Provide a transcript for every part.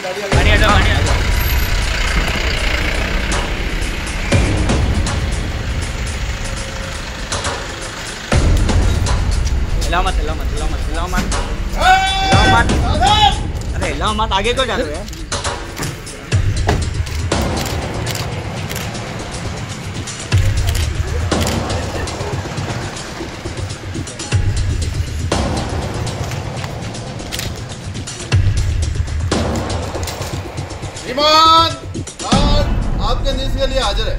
हिलाओ मत, हिलाओ मत, हिलाओ मत, हिलाओ मत, हिलाओ मत, अरे हिलाओ मत, आगे क्यों जा रहे हो? ईमान आपके न्यूज़ के लिए हाजिर है।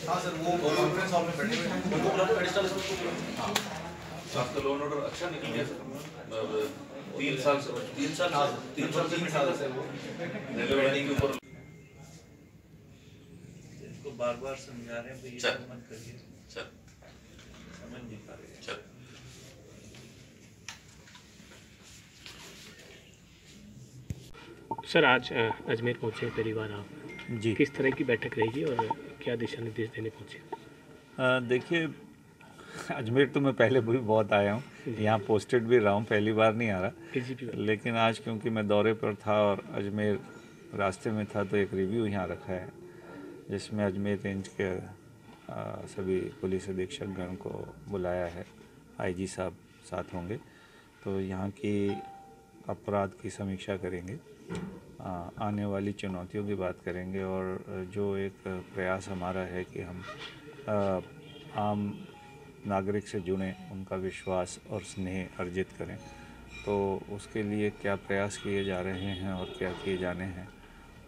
हाँ सर, वो कॉन्फ्रेंस हॉल में बैठे उनको बुला दो, एडिशनल आपका लोन ऑर्डर अच्छा निकल गया सर। 3 साल से 3 साल से वो रेलवे के ऊपर इनको बार-बार समझा रहे हैं कि ये मत करिए सर, समझ नहीं पा रहे सर। सर आज अजमेर पहुंचे पहली बार आप जी, किस तरह की बैठक रहेगी और क्या दिशा निर्देश देने पहुंचे? देखिए अजमेर तो मैं पहले भी बहुत आया हूँ, यहाँ पोस्टेड भी रहा हूँ, पहली बार नहीं आ रहा, लेकिन आज क्योंकि मैं दौरे पर था और अजमेर रास्ते में था तो एक रिव्यू यहाँ रखा है जिसमें अजमेर रेंज के सभी पुलिस अधीक्षकगण को बुलाया है। आईजी साहब साथ होंगे तो यहाँ की अपराध की समीक्षा करेंगे, आने वाली चुनौतियों की बात करेंगे और जो एक प्रयास हमारा है कि हम आम नागरिक से जुड़ें, उनका विश्वास और स्नेह अर्जित करें, तो उसके लिए क्या प्रयास किए जा रहे हैं और क्या किए जाने हैं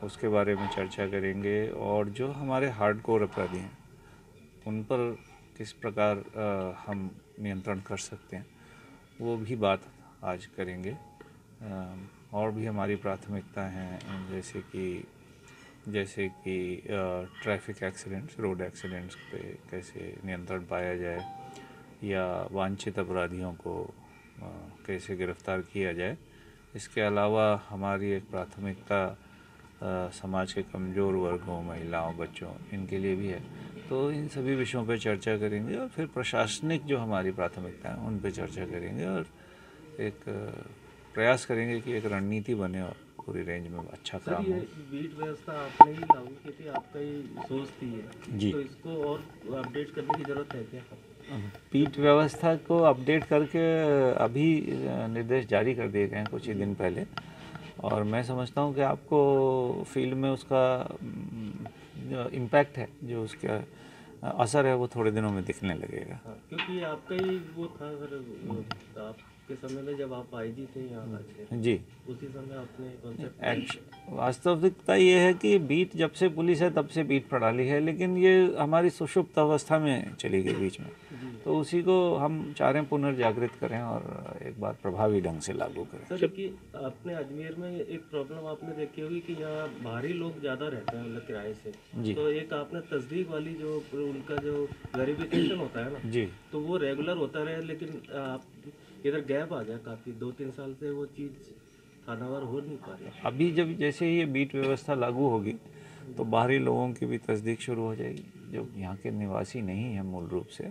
उसके बारे में चर्चा करेंगे। और जो हमारे हार्डकोर अपराधी हैं उन पर किस प्रकार हम नियंत्रण कर सकते हैं वो भी बात आज करेंगे। और भी हमारी प्राथमिकता हैं जैसे कि ट्रैफिक एक्सीडेंट्स, रोड एक्सीडेंट्स पे कैसे नियंत्रण पाया जाए या वांछित अपराधियों को कैसे गिरफ्तार किया जाए। इसके अलावा हमारी एक प्राथमिकता समाज के कमज़ोर वर्गों, महिलाओं, बच्चों, इनके लिए भी है। तो इन सभी विषयों पर चर्चा करेंगे और फिर प्रशासनिक जो हमारी प्राथमिकता है उन पर चर्चा करेंगे और एक प्रयास करेंगे कि एक रणनीति बने और पूरी रेंज में अच्छा काम हो। बीट व्यवस्था आपने ही लागू की थी, आपका ही सोच थी जी, तो इसको और अपडेट करने की ज़रूरत है क्या? बीट व्यवस्था को अपडेट करके अभी निर्देश जारी कर दिए गए हैं कुछ ही दिन पहले और मैं समझता हूं कि आपको फील्ड में उसका जो इम्पैक्ट है, जो उसका असर है वो थोड़े दिनों में दिखने लगेगा। क्योंकि आपका ही वो था सर, आपके समय में जब आप आईजी थे यहाँ जी, उसी समय आपने कॉन्सेप्ट। वास्तविकता ये है कि बीट जब से पुलिस है तब से बीट प्रणाली है, लेकिन ये हमारी सुषुप्त अवस्था में चली गई बीच में, तो उसी को हम चाह रहे हैं पुनर्जागृत करें और एक बार प्रभावी ढंग से लागू करें। सर कि आपने अजमेर में एक प्रॉब्लम आपने देखी होगी कि यहाँ बाहरी लोग ज़्यादा रहते हैं मतलब किराए से जी, तो एक आपने तस्दीक वाली जो उनका जो वेरिफिकेशन होता है ना जी, तो वो रेगुलर होता रहे, लेकिन आप इधर गैप आ गया काफ़ी, 2-3 साल से वो चीज़ थानावार हो नहीं पा रही। अभी जब जैसे ये बीट व्यवस्था लागू होगी तो बाहरी लोगों की भी तस्दीक शुरू हो जाएगी, जो यहाँ के निवासी नहीं हैं मूल रूप से,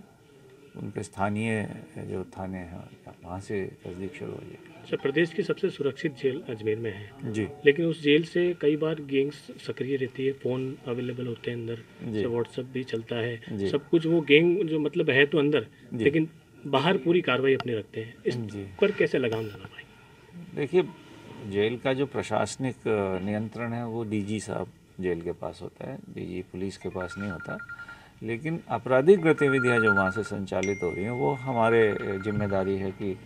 उनके स्थानीय जो थाने हैं वहाँ से तस्दीक शुरू हो जाएगी। अच्छा, प्रदेश की सबसे सुरक्षित जेल अजमेर में है जी, लेकिन उस जेल से कई बार गैंग्स सक्रिय रहती है, फ़ोन अवेलेबल होते हैं अंदर, व्हाट्सएप भी चलता है, सब कुछ वो गैंग जो मतलब है तो अंदर, लेकिन बाहर पूरी कार्रवाई अपने रखते हैं, इस पर कैसे लगाम लगा पाए? देखिए जेल का जो प्रशासनिक नियंत्रण है वो डीजी साहब जेल के पास होता है, डीजी पुलिस के पास नहीं होता, लेकिन आपराधिक गतिविधियां जो वहाँ से संचालित हो रही हैं वो हमारे जिम्मेदारी है कि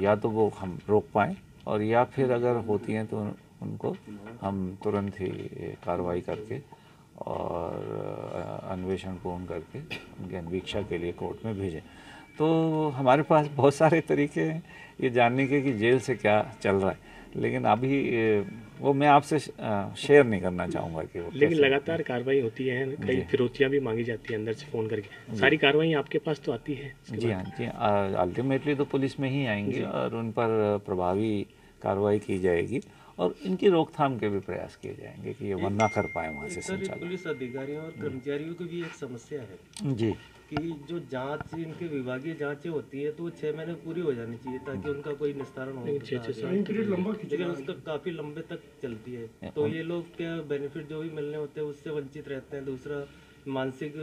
या तो वो हम रोक पाएँ और या फिर अगर होती हैं तो उनको हम तुरंत ही कार्रवाई करके और अन्वेषण पूर्ण करके उनकी अन्वीक्षा के लिए कोर्ट में भेजें। तो हमारे पास बहुत सारे तरीके हैं ये जानने के कि जेल से क्या चल रहा है, लेकिन अभी वो मैं आपसे शेयर नहीं करना चाहूँगा कि वो लेकिन कैसे। लगातार कार्रवाई होती है, कई फिरौतियाँ भी मांगी जाती है अंदर से फ़ोन करके, सारी कार्रवाई आपके पास तो आती है? जी हाँ, जी अल्टीमेटली तो पुलिस में ही आएंगी और उन पर प्रभावी कार्रवाई की जाएगी और इनकी रोकथाम के भी प्रयास किए जाएंगे कि ये वो ना कर पाए वहाँ से सर, संचालन। पुलिस अधिकारियों और कर्मचारियों की भी एक समस्या है जी कि जो जांच इनके विभागीय जांचें होती है तो वो 6 महीने पूरी हो जानी चाहिए ताकि उनका कोई निस्तारण हो। लेकिन उसका काफी लंबे तक चलती है, तो ये लोग क्या बेनिफिट जो भी मिलने होते हैं उससे वंचित रहते हैं। दूसरा मानसिक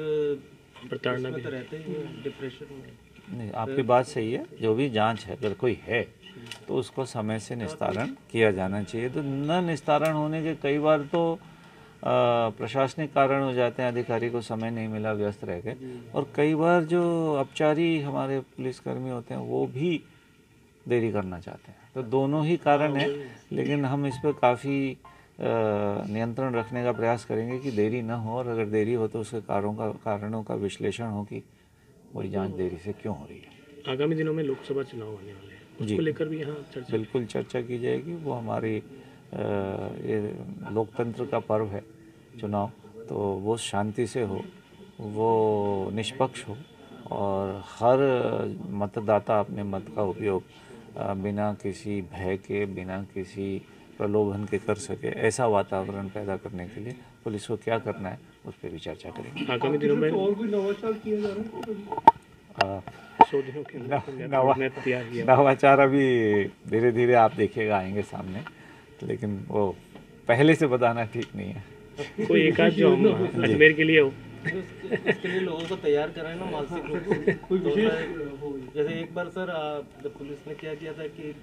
प्रताड़ना उसमें तो रहते ही हैं, डिप्रेशन में। नहीं, आपकी बात सही है। जो भी जांच है अगर कोई है तो उसको समय से निस्तारण किया जाना चाहिए। तो न निस्तारण होने के कई बार तो प्रशासनिक कारण हो जाते हैं, अधिकारी को समय नहीं मिला, व्यस्त रह गए, और कई बार जो अपचारी हमारे पुलिसकर्मी होते हैं वो भी देरी करना चाहते हैं। तो दोनों ही कारण हैं, लेकिन हम इस पर काफ़ी नियंत्रण रखने का प्रयास करेंगे कि देरी ना हो, और अगर देरी हो तो उसके कारणों का विश्लेषण हो कि वही जांच देरी से क्यों हो रही है। आगामी दिनों में लोकसभा चुनाव आने वाले हैं, उसको लेकर भी यहाँ चर्चा? बिल्कुल चर्चा की जाएगी। वो हमारी ये लोकतंत्र का पर्व है चुनाव, तो वो शांति से हो, वो निष्पक्ष हो और हर मतदाता अपने मत का उपयोग बिना किसी भय के, बिना किसी प्रलोभन के कर सके, ऐसा वातावरण पैदा करने के लिए पुलिस को क्या करना है उस पर भी चर्चा करेंगे। आगामी दिनों में और कोई नवाचार किया जा रहा है? 100 दिनों के अंदर तैयार किया नवाचार अभी धीरे धीरे आप देखिएगा आएंगे सामने, लेकिन वो पहले से बताना ठीक नहीं है। कोई एक आध जो हम अजमेर के लिए हो, उसके लिए लोगों को तैयार कराए ना मानसिक रूप से। तो जैसे एक बार सर जब पुलिस ने क्या किया था कि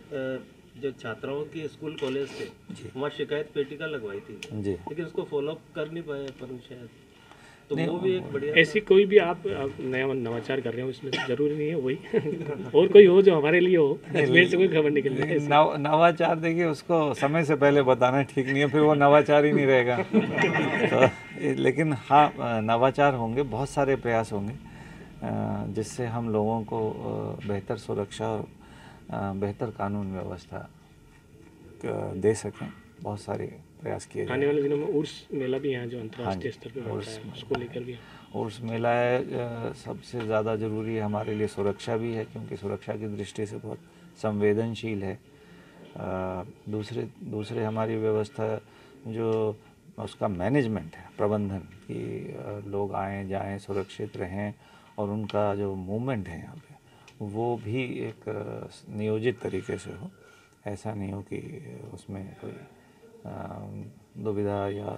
जो छात्राओं की स्कूल कॉलेज थे वहाँ शिकायत पेटिका लगवाई थी, जी, लेकिन उसको फॉलो अप कर नहीं पाए अपन शायद, तो वो भी एक बढ़िया ऐसी कोई भी आप नया नवाचार कर रहे हो, इसमें जरूरी नहीं है वही और कोई हो जो हमारे लिए हो, अजमेर से कोई खबर निकल रही है। नवाचार देखिए उसको समय से पहले बताना ठीक नहीं है, फिर वो नवाचार ही नहीं रहेगा। तो लेकिन हाँ, नवाचार होंगे, बहुत सारे प्रयास होंगे जिससे हम लोगों को बेहतर सुरक्षा और बेहतर कानून व्यवस्था दे सकें। बहुत सारे प्रयास किए आने वाले दिनों में उर्स मेला भी यहाँ जो अंतर्राष्ट्रीय स्तर पर होता है, उसको लेकर भी उर्स मेला है। सबसे ज़्यादा ज़रूरी हमारे लिए सुरक्षा भी है, क्योंकि सुरक्षा की दृष्टि से बहुत संवेदनशील है। दूसरे हमारी व्यवस्था जो उसका मैनेजमेंट है, प्रबंधन, कि लोग आएँ जाएँ सुरक्षित रहें और उनका जो मूवमेंट है यहाँ पे वो भी एक नियोजित तरीके से हो। ऐसा नहीं हो कि उसमें कोई दुविधा या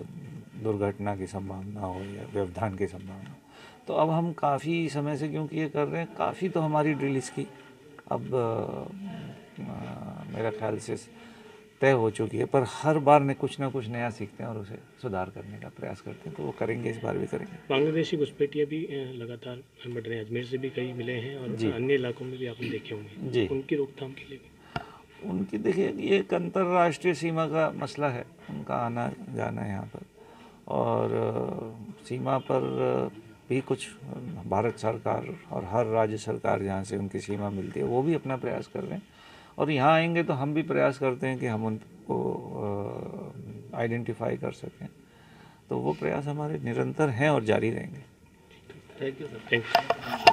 दुर्घटना की संभावना हो या व्यवधान की संभावना हो। तो अब हम काफ़ी समय से क्योंकि ये कर रहे हैं, काफ़ी तो हमारी ड्रिल इसकी अब मेरा ख्याल से तय हो चुकी है, पर हर बार ने कुछ ना कुछ नया सीखते हैं और उसे सुधार करने का प्रयास करते हैं। तो वो करेंगे, इस बार भी करेंगे। बांग्लादेशी घुसपैठिया भी लगातार बढ़ रहे हैं, अजमेर से भी कई मिले हैं और अन्य इलाकों में भी आपने देखे होंगे जी। उनकी रोकथाम के लिए उनकी देखिए, ये एक अंतर्राष्ट्रीय सीमा का मसला है, उनका आना जाना यहाँ पर, और सीमा पर भी कुछ भारत सरकार और हर राज्य सरकार जहाँ से उनकी सीमा मिलती है वो भी अपना प्रयास कर रहे हैं, और यहाँ आएंगे तो हम भी प्रयास करते हैं कि हम उनको आइडेंटिफाई कर सकें। तो वो प्रयास हमारे निरंतर हैं और जारी रहेंगे। Thank you sir. Thank you.